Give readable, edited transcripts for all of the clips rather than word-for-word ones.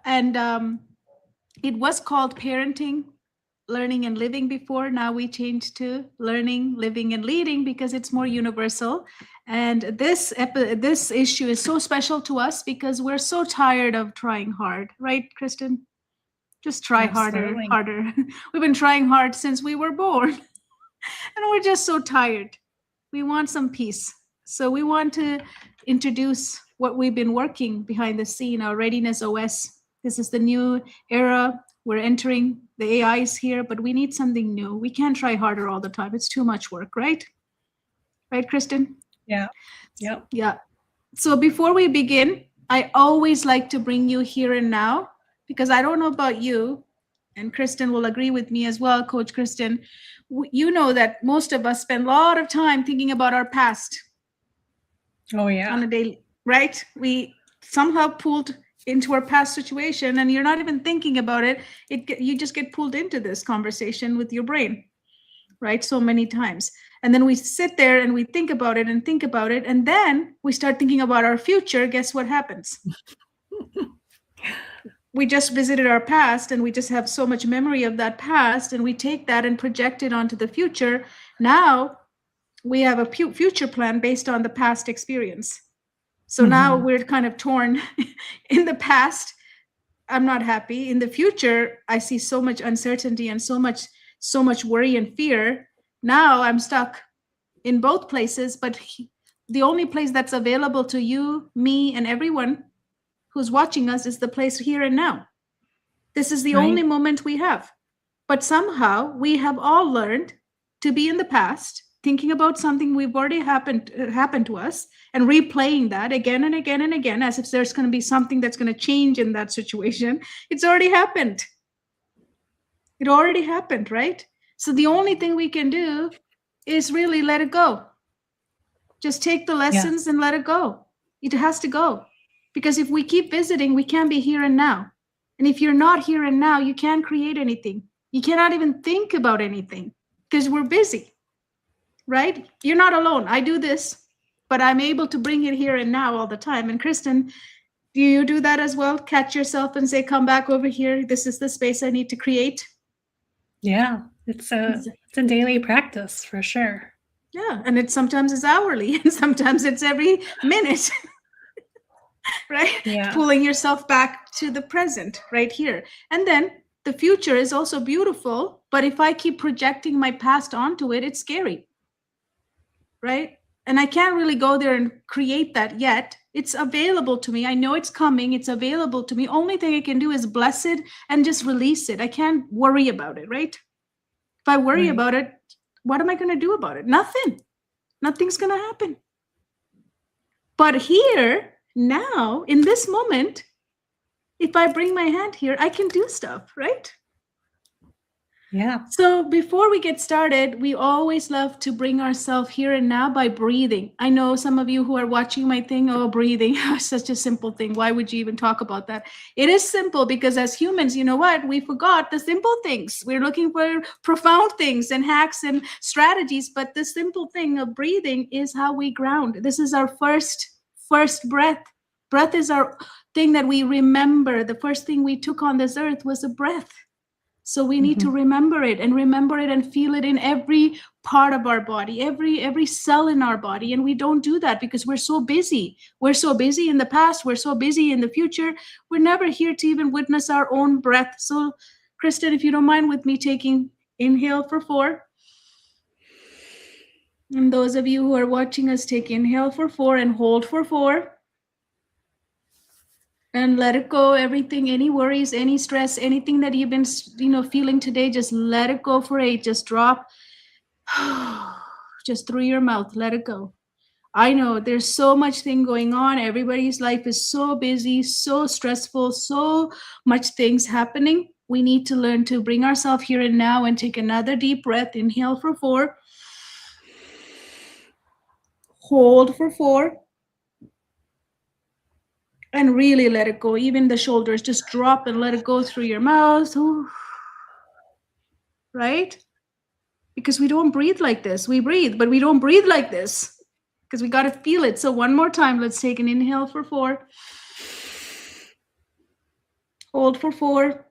And it was called Parenting, Learning and Living before. Now we changed to Learning, Living and Leading because it's more universal. And this issue is so special to us because we're so tired of trying hard, right, Kristen? Just try harder, Absolutely. harder. We've been trying hard since we were born, and we're just so tired. We want some peace. So we want to introduce what we've been working behind the scene, our Readiness OS. This is the new era. We're entering. The AI is here, but we need something new. We can't try harder all the time. It's too much work, right? Right, Kristen? Yeah. Yep. Yeah. So before we begin, I always like to bring you here and now because I don't know about you, and Kristen will agree with me as well, Coach Kristen. You know that most of us spend a lot of time thinking about our past Oh, yeah. on a daily, right? We somehow pulled into our past situation and you're not even thinking about it. You just get pulled into this conversation with your brain, right? So many times. And then we sit there and we think about it and think about it. And then we start thinking about our future. Guess what happens? We just visited our past and we just have so much memory of that past and we take that and project it onto the future. Now we have a future plan based on the past experience. So now we're kind of torn. In the past, I'm not happy. In the future, I see so much uncertainty and so much worry and fear. Now I'm stuck in both places, but the only place that's available to you, me, and everyone who's watching us is the place here and now. This is the only moment we have. But somehow we have all learned to be in the past, thinking about something we've already happened to us and replaying that again and again and again as if there's going to be something that's going to change in that situation. It's already happened. It already happened, right? So the only thing we can do is really let it go. Just take the lessons and let it go. It has to go. Because if we keep visiting, we can't be here and now. And if you're not here and now, you can't create anything. You cannot even think about anything because we're busy, right? You're not alone. I do this, but I'm able to bring it here and now all the time. And Kristen, do you do that as well? Catch yourself and say, come back over here. This is the space I need to create. Yeah, it's a daily practice for sure. Yeah, and sometimes it's hourly and sometimes it's every minute. Right? Yeah. Pulling yourself back to the present right here. And then the future is also beautiful, but if I keep projecting my past onto it, it's scary. Right? And I can't really go there and create that yet. It's available to me. I know it's coming. It's available to me. Only thing I can do is bless it and just release it. I can't worry about it, right? If I worry about it, what am I going to do about it? Nothing. Nothing's going to happen. But here, now, in this moment, if I bring my hand here, I can do stuff, right? Yeah. So before we get started, we always love to bring ourselves here and now by breathing. I know some of you who are watching my thing, oh, breathing, such a simple thing. Why would you even talk about that? It is simple because as humans, you know what? We forgot the simple things. We're looking for profound things and hacks and strategies, but the simple thing of breathing is how we ground. This is our first breath. Breath is our thing that we remember. The first thing we took on this earth was a breath. So we need to remember it and feel it in every part of our body, every cell in our body. And we don't do that because we're so busy. We're so busy in the past. We're so busy in the future. We're never here to even witness our own breath. So Kristen, if you don't mind with me taking inhale for 4. And those of you who are watching us, take inhale for 4 and hold for 4. And let it go, everything, any worries, any stress, anything that you've been, feeling today, just let it go for 8. Just drop, just through your mouth, let it go. I know there's so much thing going on. Everybody's life is so busy, so stressful, so much things happening. We need to learn to bring ourselves here and now and take another deep breath. Inhale for 4. Hold for 4. And really let it go. Even the shoulders, just drop and let it go through your mouth. Ooh. Right? Because we don't breathe like this. We breathe, but we don't breathe like this because we got to feel it. So one more time, let's take an inhale for 4. Hold for 4.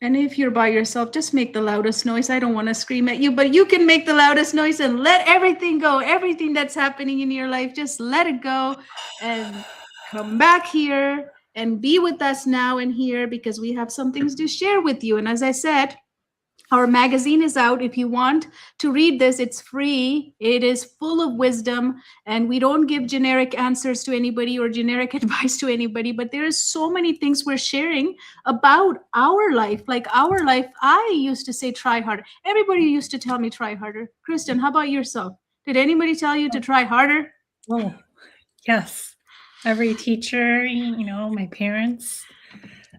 And if you're by yourself, just make the loudest noise. I don't want to scream at you, but you can make the loudest noise and let everything go. Everything that's happening in your life, just let it go and come back here and be with us now and here, because we have some things to share with you. And as I said, our magazine is out. If you want to read this, it's free. It is full of wisdom, and we don't give generic answers to anybody or generic advice to anybody, but there is so many things we're sharing about our life. Like our life, I used to say, try harder. Everybody used to tell me, try harder. Kristen, how about yourself? Did anybody tell you to try harder? Oh, yes. Every teacher, my parents,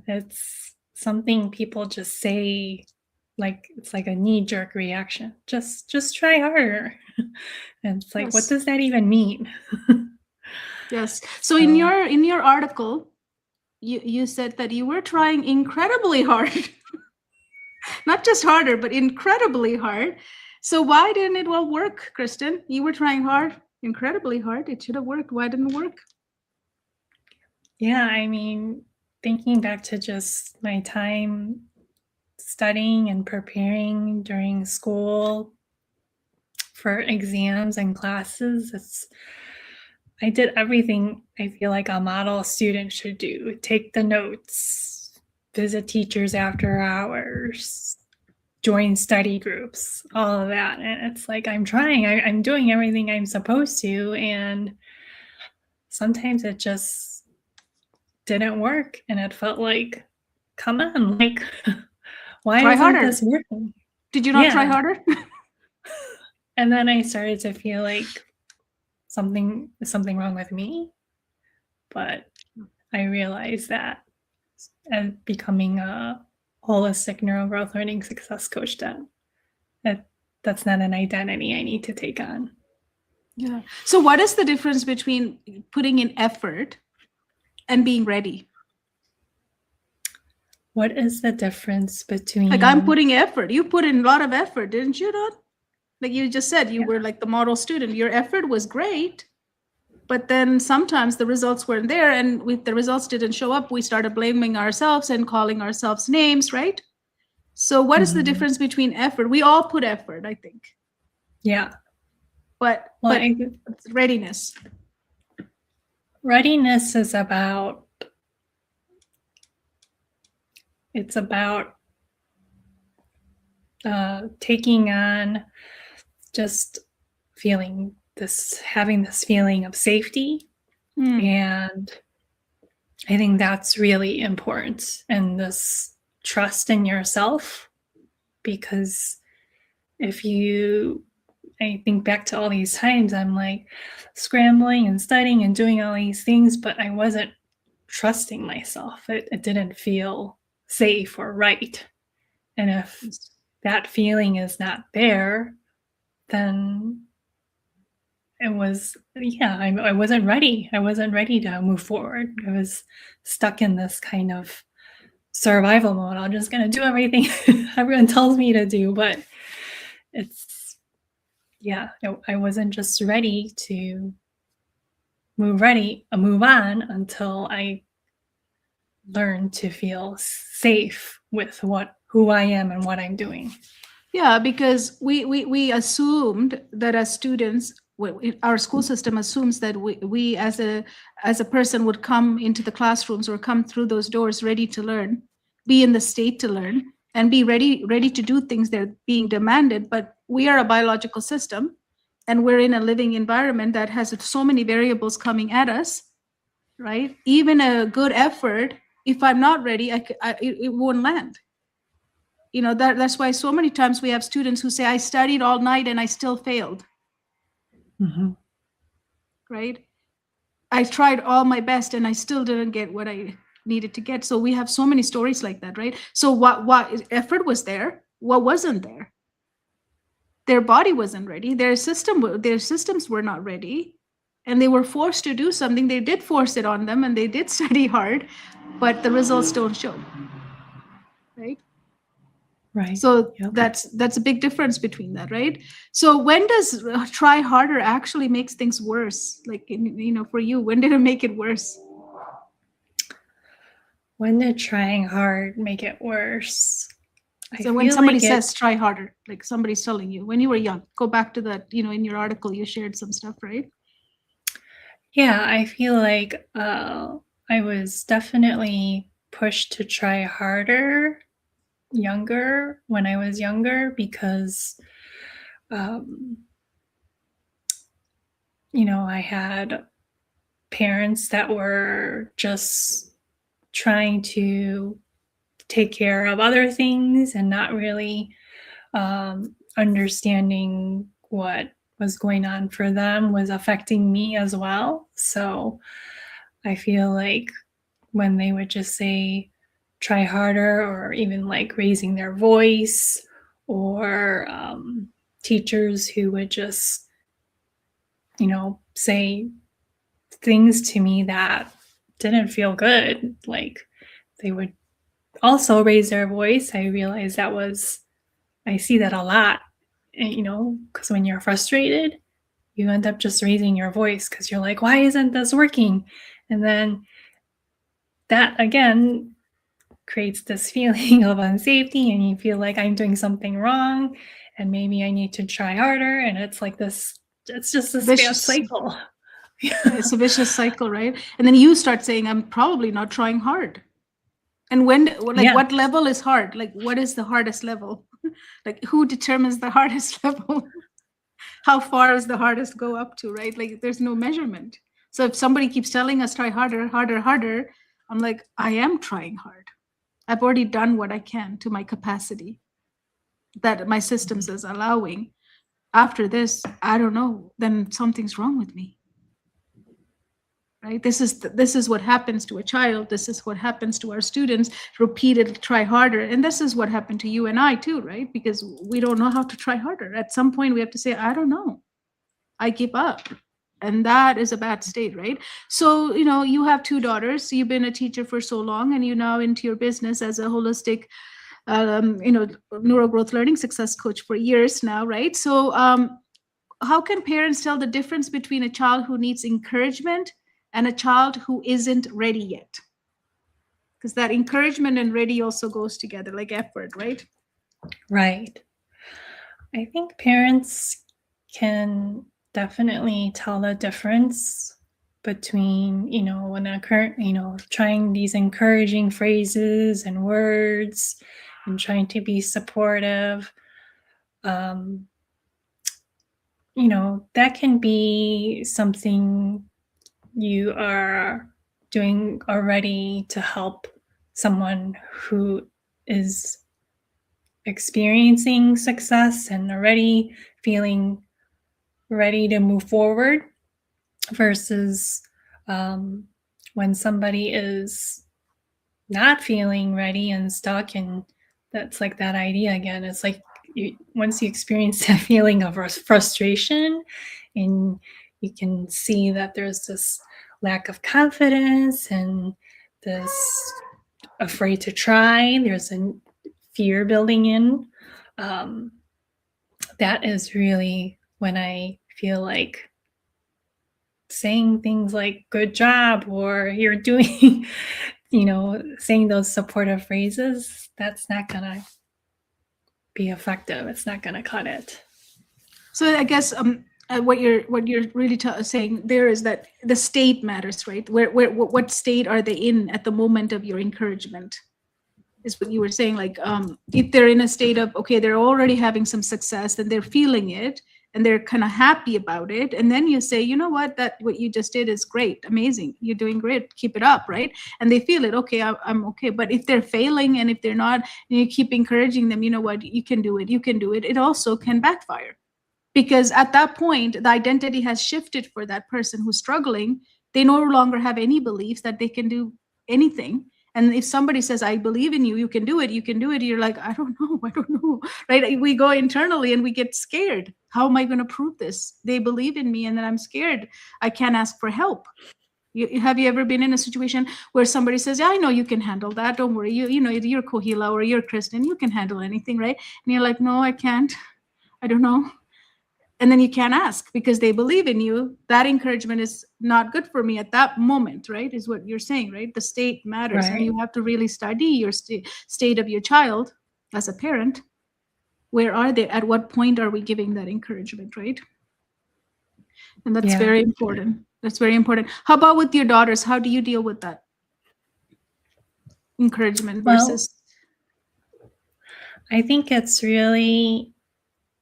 it's something people just say, like it's like a knee-jerk reaction. Just try harder. And it's like, Yes. what does that even mean? Yes. So in your article, you said that you were trying incredibly hard. Not just harder, but incredibly hard. So why didn't it all work, Kristen? You were trying hard, incredibly hard. It should have worked. Why didn't it work? Yeah, I mean, thinking back to just my time studying and preparing during school for exams and classes, I did everything I feel like a model student should do. Take the notes, visit teachers after hours, join study groups, all of that. And it's like, I'm trying, I'm doing everything I'm supposed to. And sometimes it just didn't work. And it felt like, come on, like, why Try isn't harder. this working? Did you not try harder? And then I started to feel like something wrong with me. But I realized that as becoming a holistic neurogrowth learning success coach, that's not an identity I need to take on. Yeah. So what is the difference between putting in effort and being ready? What is the difference between... Like, I'm putting effort. You put in a lot of effort, didn't you, Don? Like you just said, you were like the model student. Your effort was great, but then sometimes the results weren't there, and if the results didn't show up, we started blaming ourselves and calling ourselves names, right? So what is the difference between effort? We all put effort, I think. Yeah. But readiness. Readiness is about... It's about taking on just having this feeling of safety. And I think that's really important, and this trust in yourself, because I think back to all these times I'm like scrambling and studying and doing all these things, but I wasn't trusting myself. It didn't feel safe or right. And if that feeling is not there, then I wasn't ready. I wasn't ready to move forward. I was stuck in this kind of survival mode. I'm just going to do everything everyone tells me to do, but I wasn't just ready to move on until I learned to feel safe with who I am and what I'm doing. Yeah, because we assumed that as students, our school system assumes that we as a person would come into the classrooms or come through those doors ready to learn, be in the state to learn, and be ready to do things that are being demanded. But we are a biological system, and we're in a living environment that has so many variables coming at us, right? Even a good effort, if I'm not ready, it won't land. That's why so many times we have students who say, I studied all night and I still failed. Right? I tried all my best and I still didn't get what I needed to get. So we have so many stories like that, right? So what effort was there? What wasn't there? Their body wasn't ready. Their systems were not ready. And they were forced to do something. They did force it on them and they did study hard, but the results don't show. Right? Right. So that's a big difference between that, right? So when does try harder actually makes things worse? Like, for you, when did it make it worse? When did trying hard make it worse? I So when feel somebody like it, says try harder, like somebody's telling you when you were young, go back to that, in your article, you shared some stuff, right? yeah, I feel like I was definitely pushed to try harder when I was younger because, um, I had parents that were just trying to take care of other things and not really understanding what was going on for them was affecting me as well. So I feel like when they would just say, try harder, or even like raising their voice, or teachers who would just, say things to me that didn't feel good, like they would also raise their voice. I realized I see that a lot, because when you're frustrated, you end up just raising your voice because you're like, why isn't this working? And then that again creates this feeling of unsafety, and you feel like I'm doing something wrong and maybe I need to try harder. And it's just this bad Vicious. cycle. It's a vicious cycle, right? And then you start saying, I'm probably not trying hard. And like, Yeah. what level is hard? Like, what is the hardest level? Like, who determines the hardest level? How far is the hardest go up to, right? Like, there's no measurement. So if somebody keeps telling us try harder, harder, harder, I'm like, I am trying hard. I've already done what I can to my capacity that my systems is allowing. After this, I don't know, then something's wrong with me. Right? This is what happens to a child. This is what happens to our students. Repeatedly try harder, and this is what happened to you and I too, right? Because we don't know how to try harder. At some point, we have to say, I don't know. I give up. And that is a bad state, right? So, you have 2 daughters. You've been a teacher for so long, and you're now into your business as a holistic, neurogrowth learning success coach for years now, right? So, how can parents tell the difference between a child who needs encouragement and a child who isn't ready yet? Because that encouragement and ready also goes together, like effort, right? Right. I think parents can definitely tell the difference between, when a current, trying these encouraging phrases and words and trying to be supportive. Um, that can be something you are doing already to help someone who is experiencing success and already feeling ready to move forward, versus when somebody is not feeling ready and stuck. And that's like that idea again. It's like once you experience that feeling of frustration, and you can see that there's this lack of confidence and this afraid to try, there's a fear building in. That is really when I feel like saying things like good job or you're doing, saying those supportive phrases, that's not going to be effective. It's not going to cut it. So I guess what you're really saying there is that the state matters, right? What state are they in at the moment of your encouragement? Is what you were saying. Like, if they're in a state of, okay, they're already having some success and they're feeling it and they're kind of happy about it, and then you say, you know what you just did is great, amazing, you're doing great, keep it up, right? And they feel it, okay, I'm okay. But if they're failing and if they're not, and you keep encouraging them, you know what, you can do it, it also can backfire. Because at that point, the identity has shifted for that person who's struggling. They no longer have any beliefs that they can do anything. And if somebody says, I believe in you, you can do it, you're like, I don't know, right? We go internally and we get scared. How am I going to prove this? They believe in me and then I'm scared. I can't ask for help. Have you ever been in a situation where somebody says, yeah, I know you can handle that. Don't worry. You're Kohila or you're Kristen. You can handle anything, right? And you're like, no, I can't. I don't know. And then you can't ask because they believe in you. That encouragement is not good for me at that moment, right? Is what you're saying, right? The state matters. And Right. you have to really study your state of your child as a parent. Where are they? At what point are we giving that encouragement, right? And that's Yeah. very important. That's very important. How about with your daughters? How do you deal with that encouragement Well, versus? I think it's really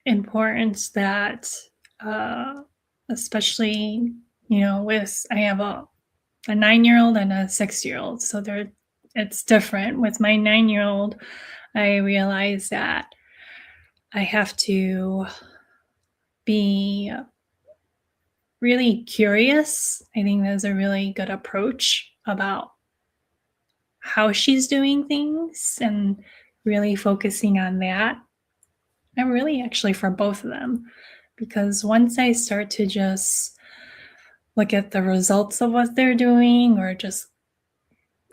important that, especially, I have a 9-year-old and a 6-year-old, so it's different. With my 9-year-old, I realize that I have to be really curious. I think there's a really good approach about how she's doing things and really focusing on that. And really, actually, for both of them, because once I start to just look at the results of what they're doing, or just,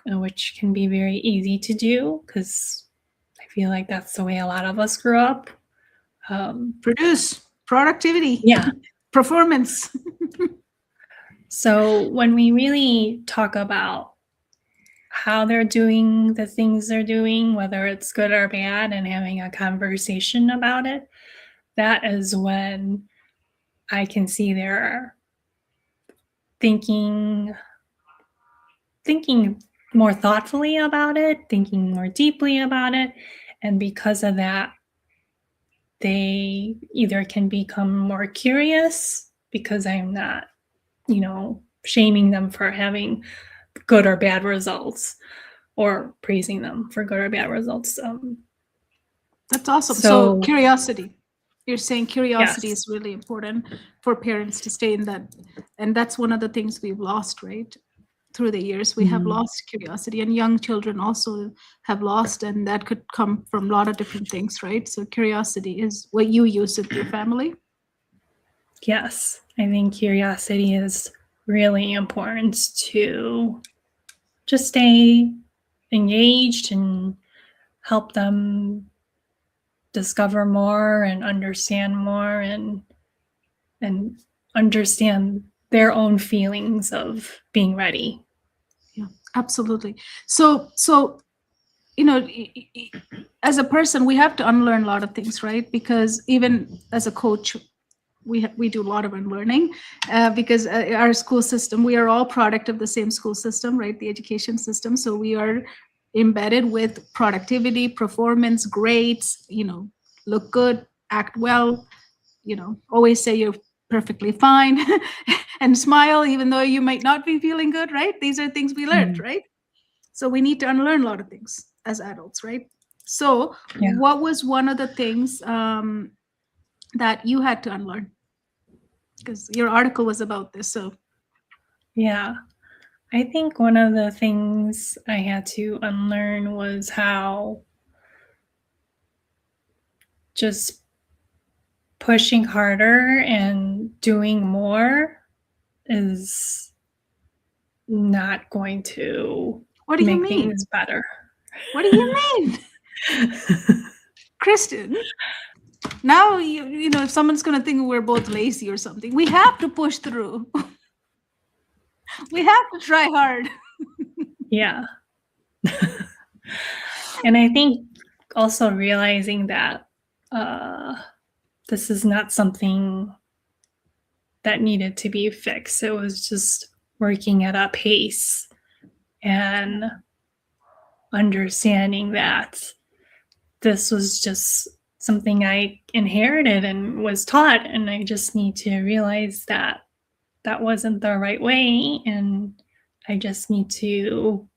which can be very easy to do, because I feel like that's the way a lot of us grew up. Produce, productivity, Yeah. performance. So when we really talk about how they're doing the things they're doing, whether it's good or bad, and having a conversation about it, that is when I can see they're thinking more thoughtfully about it, thinking more deeply about it. And because of that, they either can become more curious, because I'm not, shaming them for having good or bad results, or praising them for good or bad results. That's awesome. So So curiosity. You're saying curiosity yes. is really important for parents to stay in that. And that's one of the things we've lost, right? Through the years, we have lost curiosity, and young children also have lost, and that could come from a lot of different things, right? So curiosity is what you use with your family. Yes, I think curiosity is really important to just stay engaged and help them discover more and understand more, and understand their own feelings of being ready. Yeah, absolutely. So as a person, we have to unlearn a lot of things, right? Because even as a coach, we do a lot of unlearning, because our school system, we are all product of the same school system, right? The education system. So we are embedded with productivity, performance, grades, look good, act well, always say you're perfectly fine and smile even though you might not be feeling good, right? These are things we learned, right? So we need to unlearn a lot of things as adults, right? So Yeah. what was one of the things that you had to unlearn? Because your article was about this. So Yeah. I think one of the things I had to unlearn was how just pushing harder and doing more is not going to what do you make mean? things better. What do you mean? Kristen, now if someone's going to think we're both lazy or something, we have to push through. We have to try hard. Yeah. And I think also realizing that this is not something that needed to be fixed. It was just working at a pace, and understanding that this was just something I inherited and was taught, and I just need to realize that that wasn't the right way, and I just need to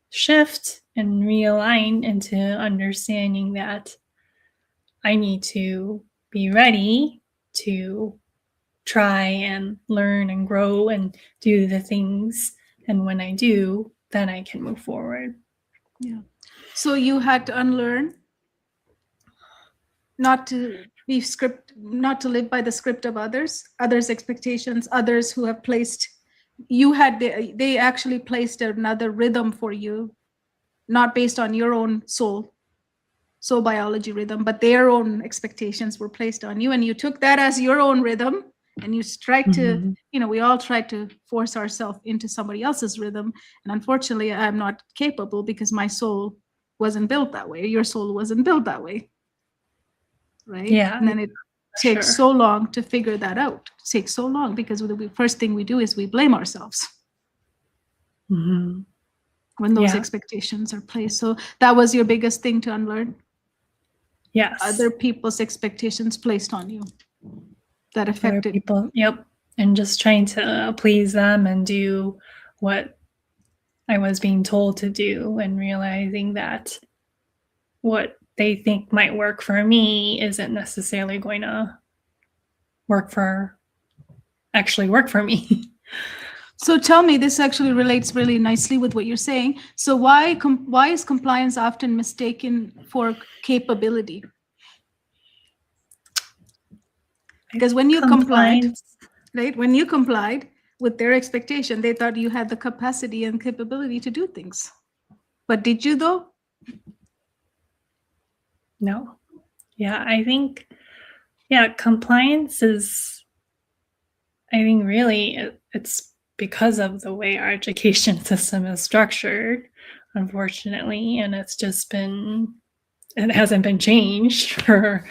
shift and realign into understanding that I need to be ready to try and learn and grow and do the things. And when I do, then I can move forward. Yeah. So you had to unlearn not to live by the script of others' expectations, others who have placed they actually placed another rhythm for you, not based on your own soul. soul biology rhythm, but their own expectations were placed on you, and you took that as your own rhythm, and you tried to, we all tried to force ourselves into somebody else's rhythm. And unfortunately, I'm not capable because my soul wasn't built that way. Your soul wasn't built that way. Right? Yeah. And then it takes so long to figure that out. It takes so long because the first thing we do is we blame ourselves. When those expectations are placed. So that was your biggest thing to unlearn? Yes. Other people's expectations placed on you that affected other people. Yep. And just trying to please them and do what I was being told to do, and realizing that what they think might work for me isn't necessarily going to work for me. So tell me, this actually relates really nicely with what you're saying. So why is compliance often mistaken for capability? Because when you complied, right? When you complied with their expectation, they thought you had the capacity and capability to do things. But did you though? No. Yeah, I think, compliance is, I think really it's because of the way our education system is structured, unfortunately, and it hasn't been changed for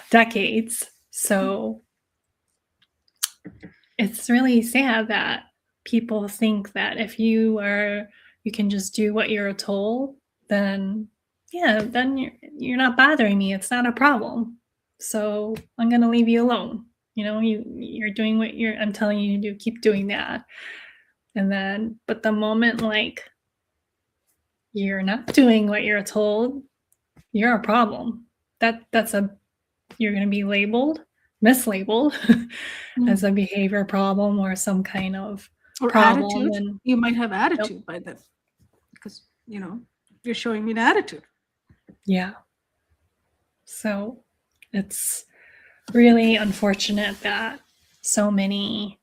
decades. So it's really sad that people think that if you can just do what you're told, then you're not bothering me. It's not a problem. So I'm going to leave you alone. You're doing what I'm telling you to do. Keep doing that. And then, but the moment you're not doing what you're told, you're a problem. You're going to be mislabeled as a behavior problem or some kind of problem. Attitude. And you might have attitude by then, because you're showing me an attitude. Yeah. So it's really unfortunate that so many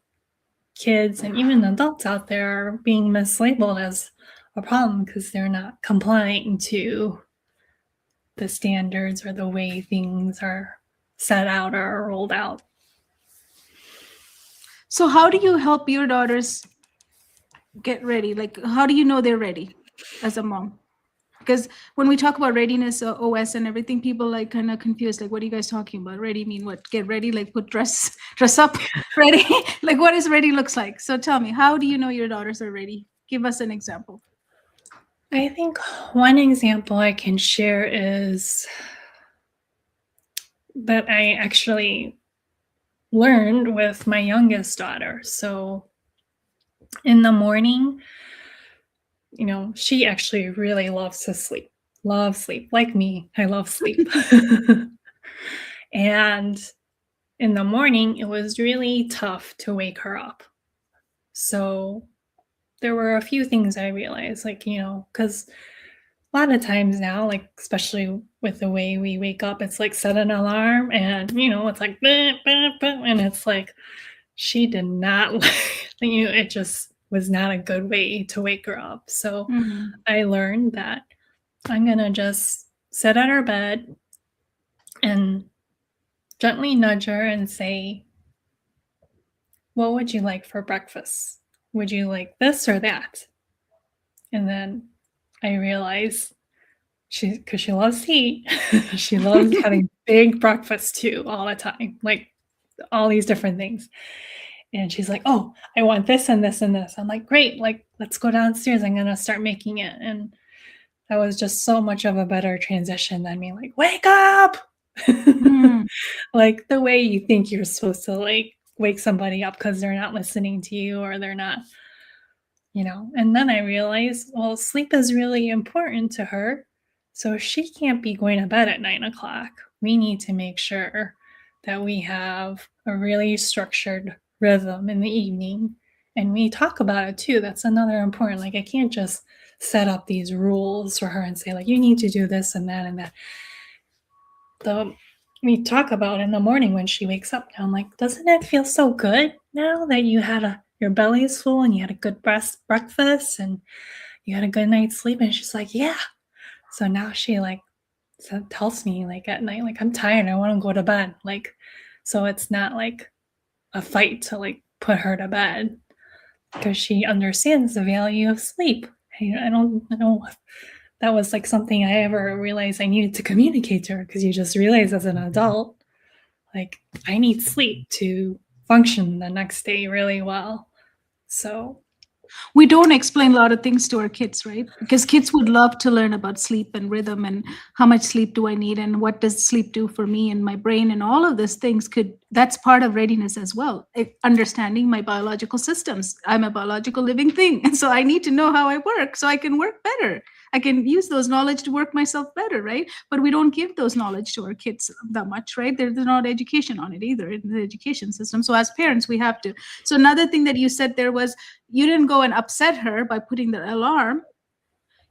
kids and even adults out there are being mislabeled as a problem because they're not complying to the standards or the way things are set out or rolled out. So how do you help your daughters get ready? How do you know they're ready as a mom? Because when we talk about readiness OS and everything, people kind of confused. What are you guys talking about? Ready mean what? Get ready, put dress up, ready? What is ready looks like? So tell me, how do you know your daughters are ready? Give us an example. I think one example I can share is that I actually learned with my youngest daughter. So in the morning, she actually really loves to sleep. Like me, I love sleep. And in the morning, it was really tough to wake her up. So there were a few things I realized, because a lot of times now, especially with the way we wake up, it's set an alarm and, it's bah, bah, bah, and it's she did not, it just was not a good way to wake her up. So I learned that I'm going to just sit at her bed and gently nudge her and say, what would you like for breakfast? Would you like this or that? And then I realized because she loves to eat, she loves having big breakfast too all the time, all these different things. And she's like, oh, I want this and this and this. I'm like, great, let's go downstairs. I'm going to start making it. And that was just so much of a better transition than me wake up. The way you think you're supposed to wake somebody up because they're not listening to you or they're not, and then I realized, well, sleep is really important to her. So she can't be going to bed at 9:00. We need to make sure that we have a really structured rhythm in the evening. And we talk about it too. That's another important, I can't just set up these rules for her and say you need to do this and that and that. We talk about in the morning when she wakes up. Now I'm like, doesn't it feel so good now that you had your belly is full and you had a good breakfast and you had a good night's sleep? And she's like, yeah. So now she tells me like at night, like I'm tired, I want to go to bed. Like, so it's not like a fight to like put her to bed because she understands the value of sleep. I don't know if that was like something I ever realized I needed to communicate to her, because you just realize as an adult, like I need sleep to function the next day really well. So we don't explain a lot of things to our kids, right? Because kids would love to learn about sleep and rhythm and how much sleep do I need and what does sleep do for me and my brain, and all of those things that's part of readiness as well. Understanding my biological systems. I'm a biological living thing. And so I need to know how I work so I can work better. I can use those knowledge to work myself better, right? But we don't give those knowledge to our kids that much, right? There's not education on it either in the education system. So as parents, we have to. So another thing that you said there was, you didn't go and upset her by putting the alarm.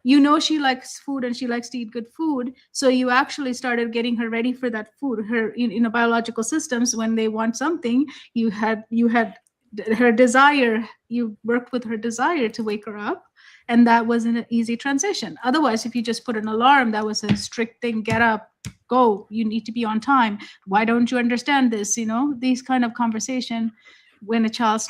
You know she likes food and she likes to eat good food, so you actually started getting her ready for that food. Her in a biological systems, when they want something, you had her desire, you worked with her desire to wake her up, and that was an easy transition. Otherwise, if you just put an alarm, that was a strict thing. Get up, go, you need to be on time. Why don't you understand this? These kind of conversation, when a child's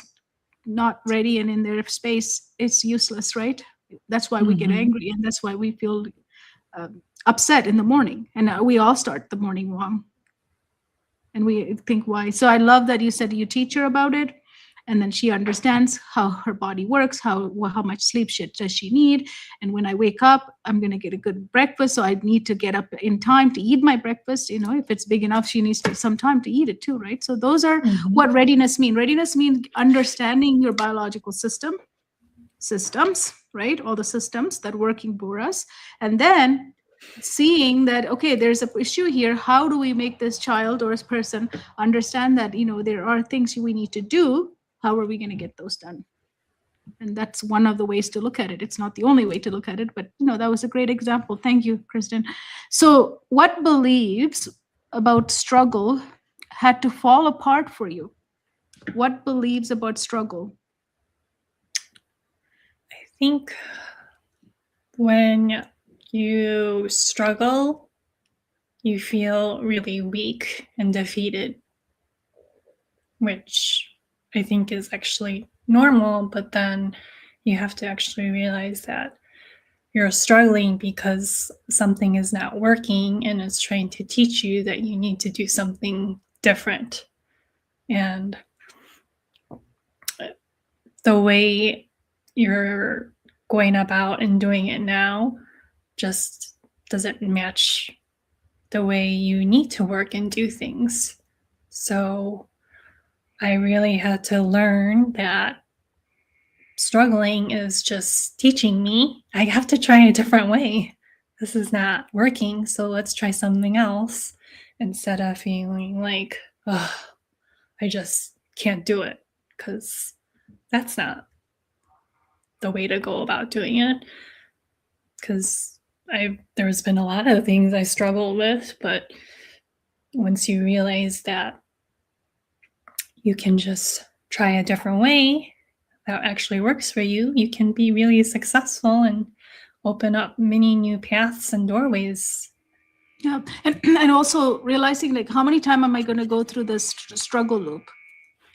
not ready and in their space, it's useless, right? That's why we get angry, and that's why we feel upset in the morning, and we all start the morning wrong, and we think why. So I love that you said you teach her about it, and then she understands how her body works, how much sleep does she need. And when I wake up, I'm going to get a good breakfast, so I need to get up in time to eat my breakfast. If it's big enough, she needs some time to eat it too, right? So those are what readiness means. Readiness means understanding your biological systems, right? All the systems that working for us, and then seeing that, okay, there's an issue here. How do we make this child or this person understand that there are things we need to do? How are we going to get those done? And that's one of the ways to look at it. It's not the only way to look at it, but that was a great example. Thank you, Kristen. So what beliefs about struggle had to fall apart for you? What beliefs about struggle? I think when you struggle, you feel really weak and defeated, which I think is actually normal, but then you have to actually realize that you're struggling because something is not working and it's trying to teach you that you need to do something different. And the way you're going about and doing it now just doesn't match the way you need to work and do things. So I really had to learn that struggling is just teaching me I have to try a different way. This is not working, so let's try something else, instead of feeling like, oh, I just can't do it, because that's not the way to go about doing it. Because there's been a lot of things I struggle with, but once you realize that you can just try a different way that actually works for you, you can be really successful and open up many new paths and doorways. Yeah, and also realizing, like, how many times am I going to go through this struggle loop?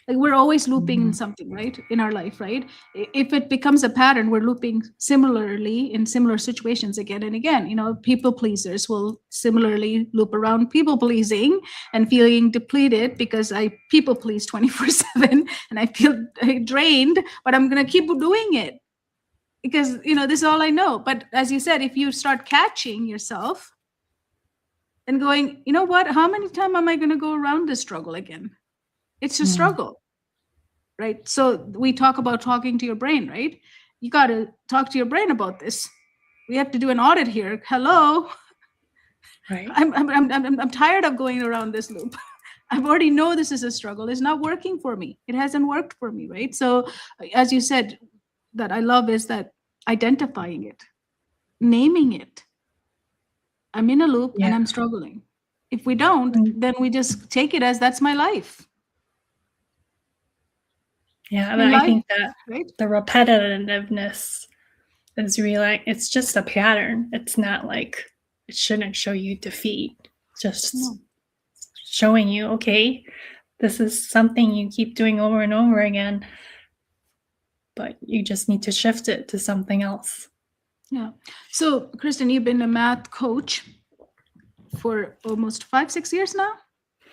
Like, we're always looping in something, right, in our life, right? If it becomes a pattern, we're looping similarly in similar situations again and again. People pleasers will similarly loop around people pleasing and feeling depleted because I people please 24/7 and I feel drained, but I'm going to keep doing it because this is all I know. But as you said, if you start catching yourself and going, you know what, how many times am I going to go around this struggle again? It's a struggle, right? So we talk about talking to your brain, right? You got to talk to your brain about this. We have to do an audit here. Hello, Right. I'm tired of going around this loop. I already know this is a struggle. It's not working for me. It hasn't worked for me, right? So as you said, that I love is that identifying it, naming it. I'm in a loop and I'm struggling. If we don't, then we just take it as that's my life. Yeah, but I think that the repetitiveness is really, it's just a pattern. It's not like it shouldn't show you defeat. Just showing you, okay, this is something you keep doing over and over again, but you just need to shift it to something else. Yeah. So, Kristen, you've been a math coach for almost 5-6 years now.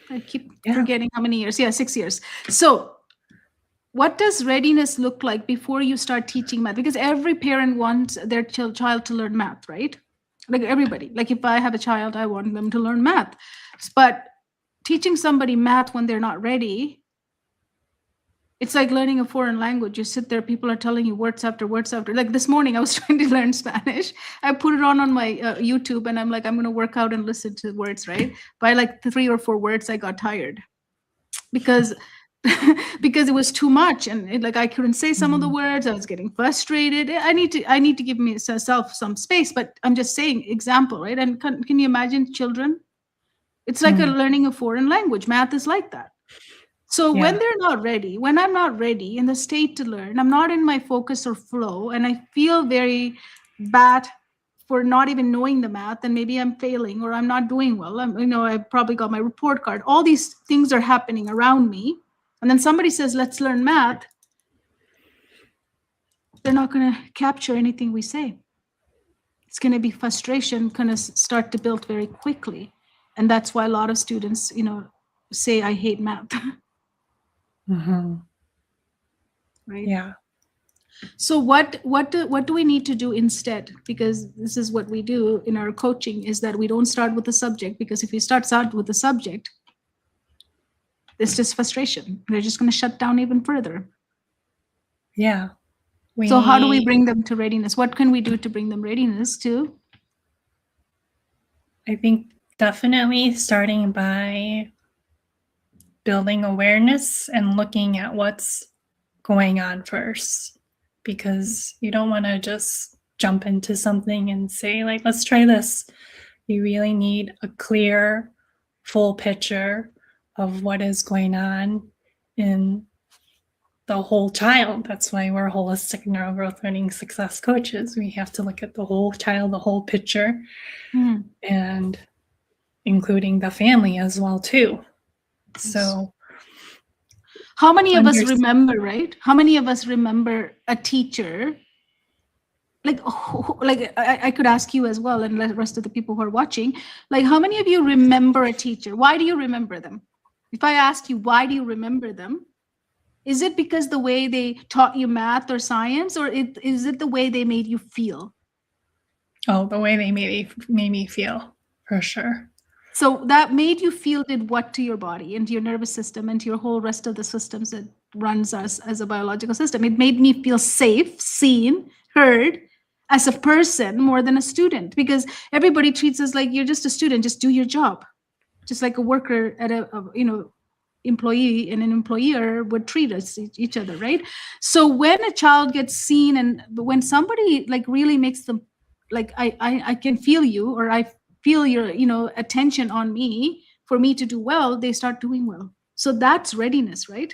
I keep forgetting how many years. Yeah, 6 years. So, what does readiness look like before you start teaching math? Because every parent wants their child to learn math, right? Like everybody. Like if I have a child, I want them to learn math. But teaching somebody math when they're not ready, it's like learning a foreign language. You sit there, people are telling you words after words after. Like this morning, I was trying to learn Spanish. I put it on my YouTube, and I'm like, I'm going to work out and listen to words, right? By like 3 or 4 words, I got tired because it was too much, and like I couldn't say some of the words. I was getting frustrated. I need to give myself some space. But I'm just saying example, right? And can you imagine children? It's like learning a foreign language. Math is like that. So when they're not ready, when I'm not ready in the state to learn, I'm not in my focus or flow, and I feel very bad for not even knowing the math, and maybe I'm failing or I'm not doing well. I probably got my report card. All these things are happening around me. And then somebody says, let's learn math. They're not going to capture anything we say. It's going to be frustration, going to start to build very quickly. And that's why a lot of students, say, I hate math. Right? Yeah. So what do we need to do instead? Because this is what we do in our coaching, is that we don't start with the subject, because if we start with the subject, it's just frustration. They're just going to shut down even further. Yeah. So how do we bring them to readiness? What can we do to bring them readiness to? I think definitely starting by building awareness and looking at what's going on first, because you don't want to just jump into something and say, like, let's try this. You really need a clear, full picture of what is going on in the whole child. That's why we're holistic neurogrowth learning success coaches. We have to look at the whole child, the whole picture, and including the family as well too. So how many of us remember, right? How many of us remember a teacher? Like I could ask you as well, and the rest of the people who are watching, like, how many of you remember a teacher? Why do you remember them? If I ask you, why do you remember them? Is it because the way they taught you math or science, or is it the way they made you feel? Oh, the way they made me feel, for sure. So that made you feel did what to your body and to your nervous system and to your whole rest of the systems that runs us as a biological system? It made me feel safe, seen, heard as a person more than a student, because everybody treats us like, you're just a student, just do your job. Just like a worker at a employee and an employer would treat us each other, right? So when a child gets seen, and when somebody like really makes them like, I can feel you, or I feel your attention on me for me to do well, they start doing well. So that's readiness, right?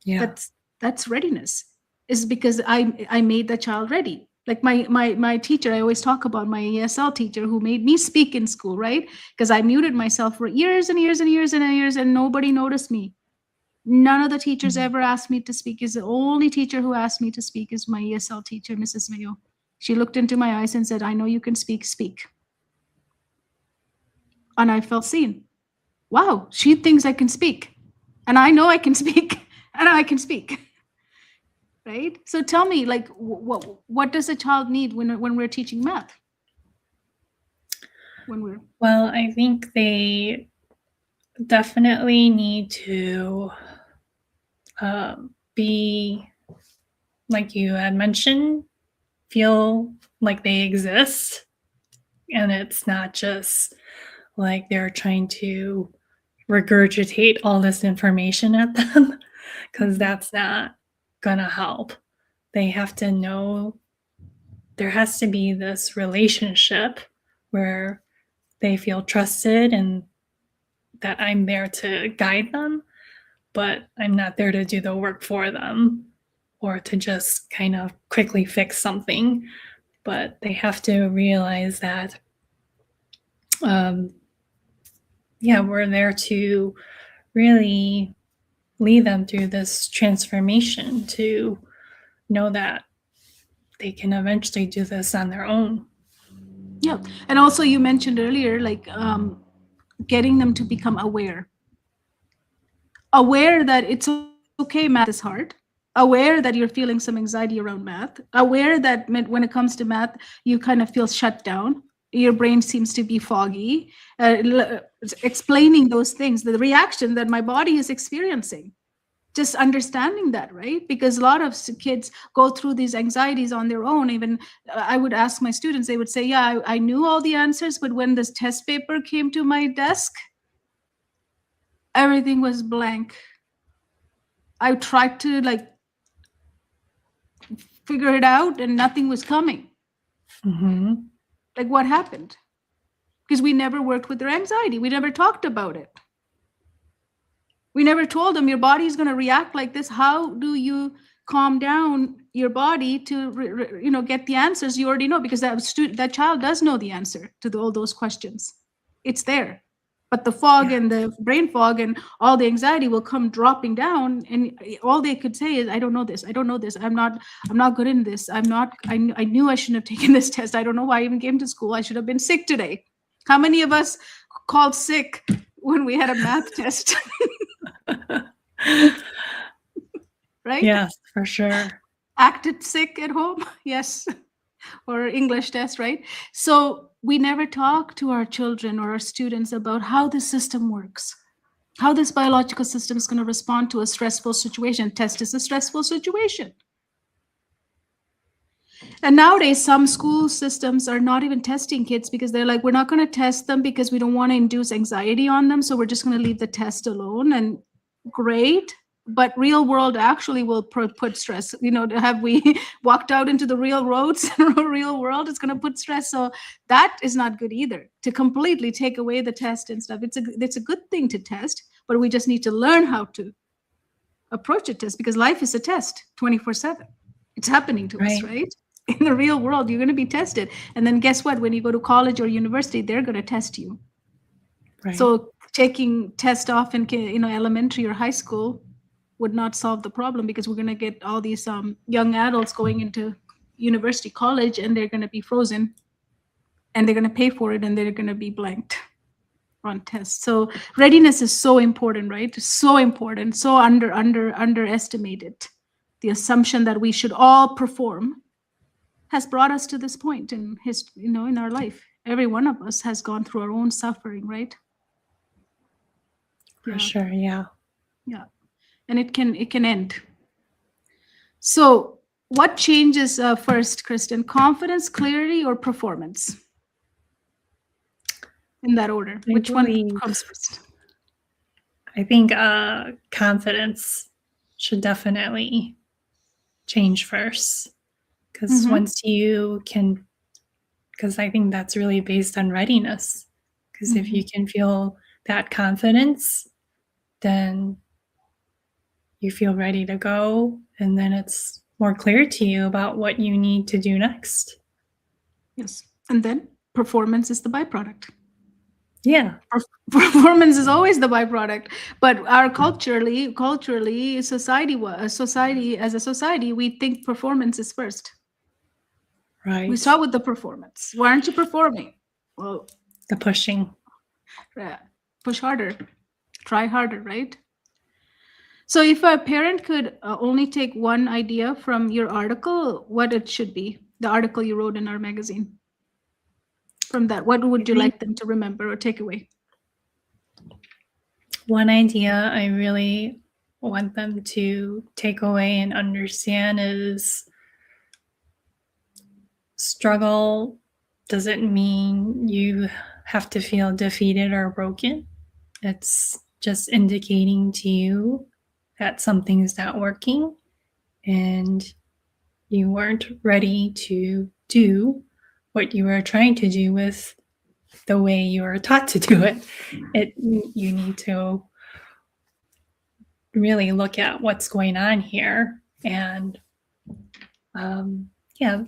Yeah, that's readiness, is because I made the child ready. Like my teacher, I always talk about my ESL teacher who made me speak in school, right? Because I muted myself for years and years and years and years, and nobody noticed me. None of the teachers ever asked me to speak. Is the only teacher who asked me to speak is my ESL teacher, Mrs. Mayo. She looked into my eyes and said, I know you can speak. And I felt seen. Wow, she thinks I can speak. And I know I can speak. And I can speak. Right? So tell me, like, what does a child need when we're teaching math? Well, I think they definitely need to be, like you had mentioned, feel like they exist, and it's not just like they're trying to regurgitate all this information at them, because that's not gonna help. They have to know there has to be this relationship where they feel trusted and that I'm there to guide them, but I'm not there to do the work for them or to just kind of quickly fix something. But they have to realize that we're there to really lead them through this transformation to know that they can eventually do this on their own. Yeah. And also you mentioned earlier, like getting them to become aware that it's okay, math is hard, aware that you're feeling some anxiety around math, aware that when it comes to math, you kind of feel shut down, your brain seems to be foggy, explaining those things, the reaction that my body is experiencing, just understanding that, right? Because a lot of kids go through these anxieties on their own. Even I would ask my students, they would say, yeah, I knew all the answers, but when this test paper came to my desk, everything was blank. I tried to like figure it out and nothing was coming. Mm-hmm. Like, what happened? Because we never worked with their anxiety. We never talked about it. We never told them your body is going to react like this. How do you calm down your body to get the answers you already know? Because that child does know the answer to all those questions. It's there. But the fog and the brain fog and all the anxiety will come dropping down, and all they could say is, I don't know this, I'm not good in this, I knew I shouldn't have taken this test, I don't know why I even came to school, I should have been sick today. How many of us called sick when we had a math test? Right? Yes, for sure. Acted sick at home? Yes. Or English test, right? So we never talk to our children or our students about how the system works, how this biological system is going to respond to a stressful situation. Test is a stressful situation. And nowadays, some school systems are not even testing kids because they're like, we're not going to test them because we don't want to induce anxiety on them. So we're just going to leave the test alone. And great. But real world actually will put stress. Have we walked out into the real roads and real world? It's going to put stress. So that is not good either, to completely take away the test and stuff. It's a good thing to test, but we just need to learn how to approach a test, because life is a test 24/7. It's happening to us, right? In the real world, you're going to be tested. And then guess what? When you go to college or university, they're going to test you. Right. So taking test off in elementary or high school would not solve the problem, because we're going to get all these young adults going into university, college, and they're going to be frozen, and they're going to pay for it, and they're going to be blanked on tests. So readiness is so important, right? So important, so underestimated. The assumption that we should all perform has brought us to this point in history, in our life. Every one of us has gone through our own suffering, right? For sure, yeah. Yeah. And it can end. So what changes first, Kristen? Confidence, clarity, or performance? In that order. Which one comes first? I think confidence should definitely change first. Because once you can, because I think that's really based on readiness. Because if you can feel that confidence, then you feel ready to go, and then it's more clear to you about what you need to do next. Yes. And then performance is the byproduct. Yeah. Performance is always the byproduct. But our culturally, society, as a society, we think performance is first. Right. We start with the performance. Why aren't you performing? Well, the pushing. Yeah. Push harder. Try harder, right? So if a parent could only take one idea from your article, what it should be, the article you wrote in our magazine. From that, what would you like them to remember or take away? One idea I really want them to take away and understand is struggle doesn't mean you have to feel defeated or broken. It's just indicating to you that something's not working and you weren't ready to do what you were trying to do with the way you were taught to do it. You need to really look at what's going on here. And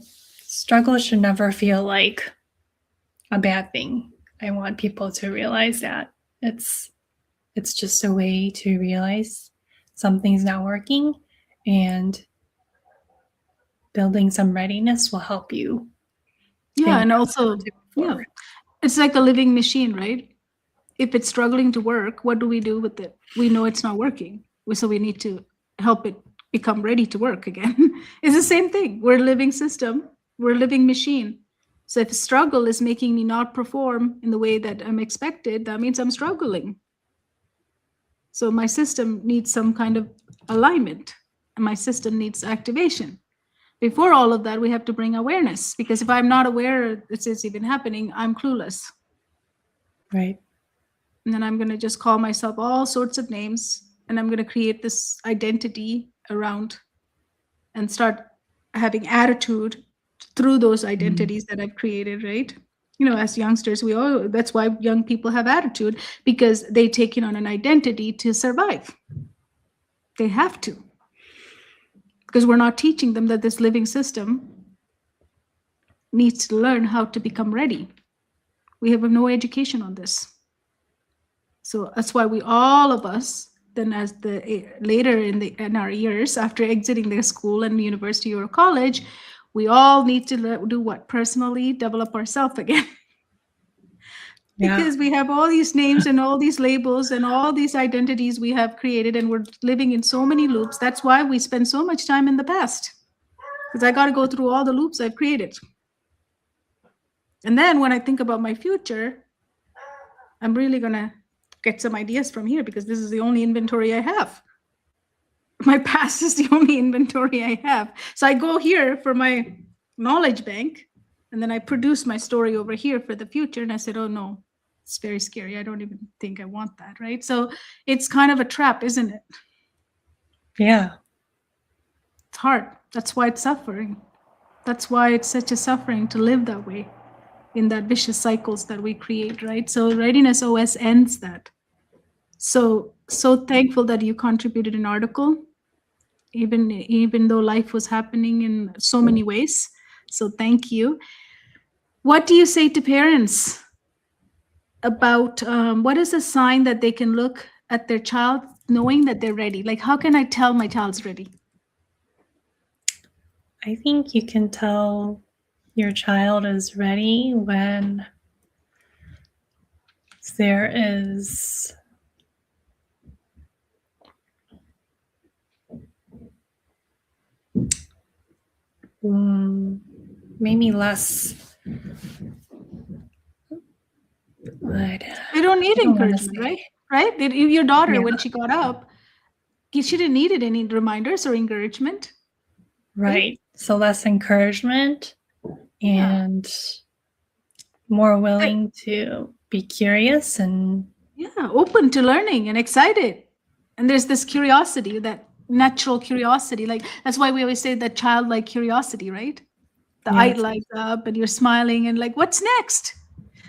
struggle should never feel like a bad thing. I want people to realize that it's just a way to realize something's not working, and building some readiness will help you. Yeah, and also, yeah, forward. it's like a living machine, right? If it's struggling to work, what do we do with it? We know it's not working. So we need to help it become ready to work again. It's the same thing. We're a living system, we're a living machine. So if struggle is making me not perform in the way that I'm expected, that means I'm struggling. So my system needs some kind of alignment, and my system needs activation. Before all of that, we have to bring awareness, because if I'm not aware this is even happening, I'm clueless. Right. And then I'm going to just call myself all sorts of names, and I'm going to create this identity around and start having attitude through those identities that I've created, right? As youngsters, that's why young people have attitude, because they take on an identity to survive. They have to, because we're not teaching them that this living system needs to learn how to become ready. We have no education on this. So that's why all of us, then as later in our years, after exiting the school and university or college, we all need to do what? Personally develop ourselves again. Because we have all these names and all these labels and all these identities we have created, and we're living in so many loops. That's why we spend so much time in the past, because I got to go through all the loops I've created. And then when I think about my future, I'm really going to get some ideas from here, because this is the only inventory I have. My past is the only inventory I have. So I go here for my knowledge bank, and then I produce my story over here for the future. And I said, oh no, it's very scary. I don't even think I want that, right? So it's kind of a trap, isn't it? Yeah. It's hard. That's why it's suffering. That's why it's such a suffering to live that way, in that vicious cycles that we create, right? So Readiness OS ends that. So thankful that you contributed an article, even though life was happening in so many ways. So thank you. What do you say to parents about what is a sign that they can look at their child knowing that they're ready? Like, how can I tell my child's ready? I think you can tell your child is ready when there is maybe less. They don't need encouragement, right? Right? Your daughter, when she got up, she didn't need any reminders or encouragement. Right. So less encouragement and more willing to be curious and open to learning and excited. And there's this curiosity, that natural curiosity. Like, that's why we always say that childlike curiosity, right? The eye lights up and you're smiling and like, what's next?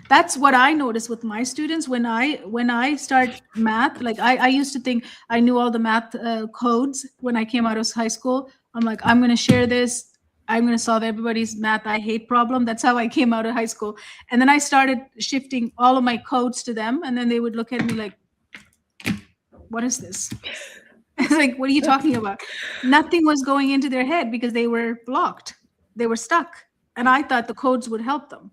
That's what I notice with my students when I start math. Like, I used to think I knew all the math codes when I came out of high school. I'm like, I'm going to share this. I'm going to solve everybody's math I hate problem. That's how I came out of high school. And then I started shifting all of my codes to them. And then they would look at me like, what is this? It's like, what are you talking about? Nothing was going into their head because they were blocked. They were stuck. And I thought the codes would help them.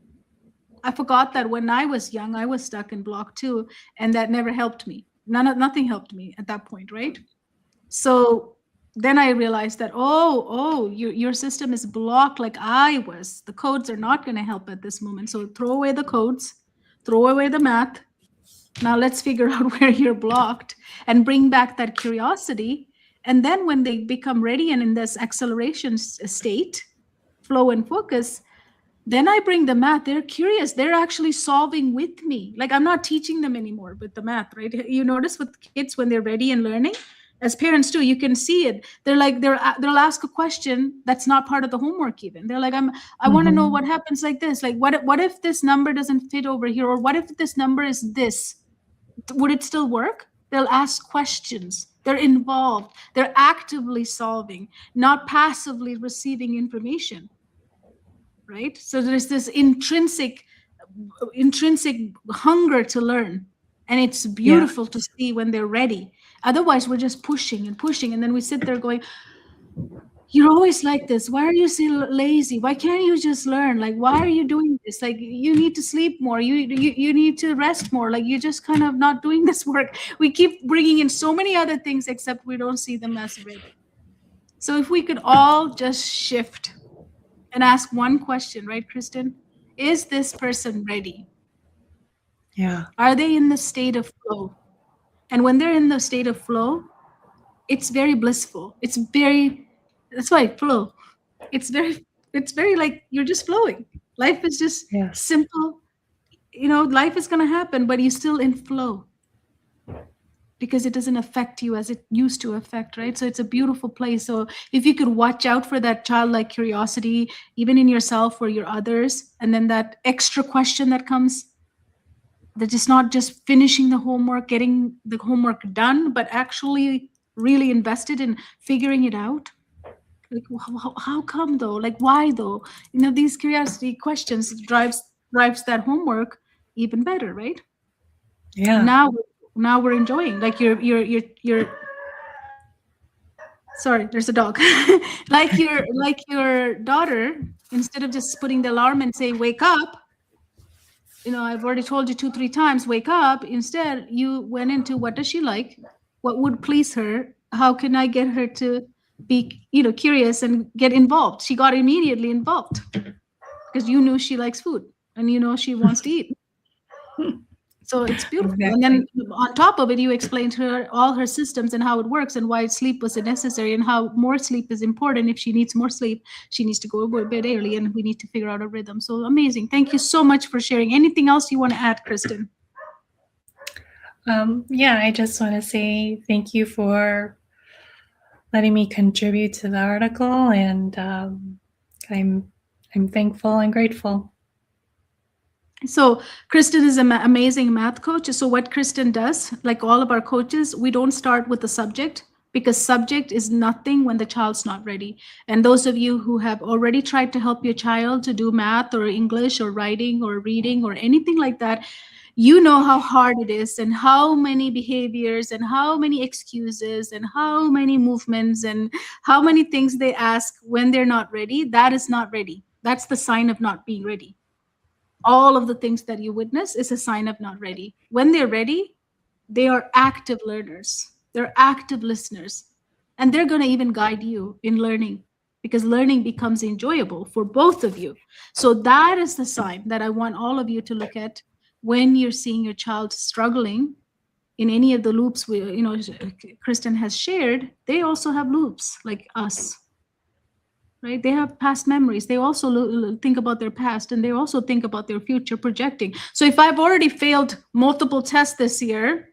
I forgot that when I was young, I was stuck and blocked too. And that never helped me. Nothing helped me at that point, right? So then I realized that, your system is blocked like I was. The codes are not going to help at this moment. So throw away the codes, throw away the math. Now let's figure out where you're blocked and bring back that curiosity. And then when they become ready and in this acceleration state, flow and focus, then I bring the math. They're curious. They're actually solving with me. Like, I'm not teaching them anymore with the math, right? You notice with kids when they're ready and learning, as parents too, you can see it. They're like, they'll ask a question that's not part of the homework even. They're like, I want to know what happens like this. Like, what if this number doesn't fit over here? Or what if this number is this? Would it still work? They'll ask questions. They're involved. They're actively solving, not passively receiving information. Right? So there's this intrinsic intrinsic hunger to learn. And it's beautiful to see when they're ready. Otherwise, we're just pushing and pushing. And then we sit there going, you're always like this. Why are you so lazy? Why can't you just learn? Like, why are you doing this? Like, you need to sleep more. You need to rest more. Like, you're just kind of not doing this work. We keep bringing in so many other things, except we don't see them as ready. So if we could all just shift and ask one question, right, Kristen? Is this person ready? Yeah. Are they in the state of flow? And when they're in the state of flow, it's very blissful. That's why flow. It's very like you're just flowing. Life is just Yes. simple. Life is going to happen, but you're still in flow because it doesn't affect you as it used to affect, right? So it's a beautiful place. So if you could watch out for that childlike curiosity, even in yourself or your others, and then that extra question that comes, that is not just finishing the homework, getting the homework done, but actually really invested in figuring it out. Like, how come though? Like, why though? These curiosity questions drives that homework even better, right? Yeah. And now we're enjoying. Like your sorry, there's a dog. like your daughter, instead of just putting the alarm and saying wake up, I've already told you 2-3 times, wake up. Instead, you went into what does she like? What would please her? How can I get her to be, curious and get involved? She got immediately involved because you knew she likes food and she wants to eat. So it's beautiful. Exactly. And then on top of it, you explained to her all her systems and how it works and why sleep was necessary and how more sleep is important. If she needs more sleep, she needs to go to bed early and we need to figure out a rhythm. So amazing. Thank you so much for sharing. Anything else you want to add, Kristen? Yeah, I just want to say thank you for letting me contribute to the article, and I'm thankful and grateful. So Kristen is an amazing math coach. So what Kristen does, like all of our coaches, we don't start with the subject because subject is nothing when the child's not ready. And those of you who have already tried to help your child to do math or English or writing or reading or anything like that, you know how hard it is and how many behaviors and how many excuses and how many movements and how many things they ask when they're not ready. That is not ready. That's the sign of not being ready. All of the things that you witness is a sign of not ready. When they're ready, they are active learners. They're active listeners. And they're going to even guide you in learning because learning becomes enjoyable for both of you. So that is the sign that I want all of you to look at when you're seeing your child struggling in any of the loops Kristen has shared. They also have loops like us. Right? They have past memories. They also think about their past and they also think about their future projecting. So if I've already failed multiple tests this year,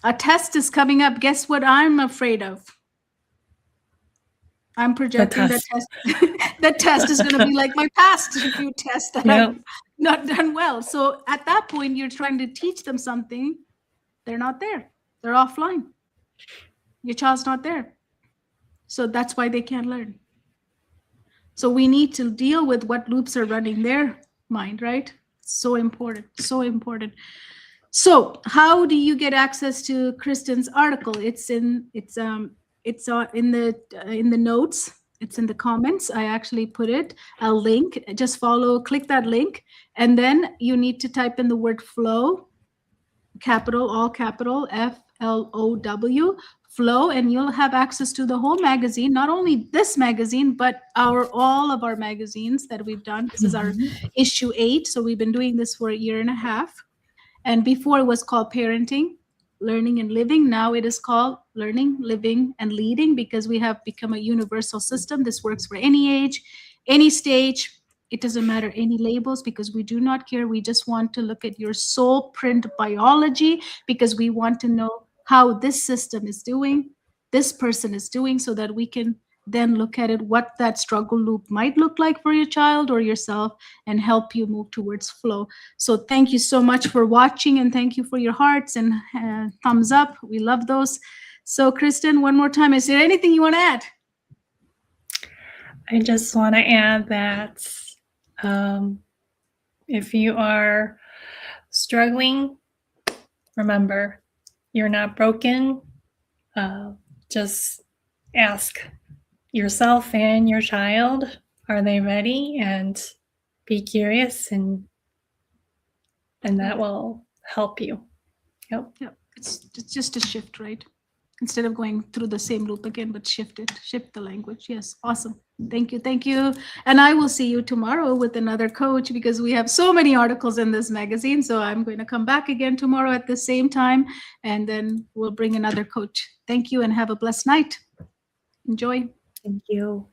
a test is coming up. Guess what I'm afraid of? I'm projecting that test. That test is going to be like my past few tests that I've not done well. So at that point, you're trying to teach them something. They're not there. They're offline. Your child's not there. So that's why they can't learn. So we need to deal with what loops are running their mind, right? So important, so important. So how do you get access to Kristen's article? It's in the notes. It's in the comments. I actually put it a link. Just click that link, and then you need to type in the word flow, all capital FLOW. Flow, and you'll have access to the whole magazine, not only this magazine, but all of our magazines that we've done. This is our issue 8. So we've been doing this for a year and a half. And before it was called Parenting, Learning and Living. Now it is called Learning, Living, and Leading because we have become a universal system. This works for any age, any stage. It doesn't matter any labels because we do not care. We just want to look at your soul print biology because we want to know how this system is doing, this person is doing, so that we can then look at it, what that struggle loop might look like for your child or yourself, and help you move towards flow. So thank you so much for watching, and thank you for your hearts and thumbs up. We love those. So Kristen, one more time, is there anything you want to add? I just want to add that If you are struggling, remember, you're not broken. Just ask yourself and your child, are they ready? And be curious, and that will help you. Yep. Yep. It's just a shift, right? Instead of going through the same loop again, but shift the language. Yes. Awesome. Thank you. Thank you. And I will see you tomorrow with another coach, because we have so many articles in this magazine. So I'm going to come back again tomorrow at the same time, and then we'll bring another coach. Thank you and have a blessed night. Enjoy. Thank you.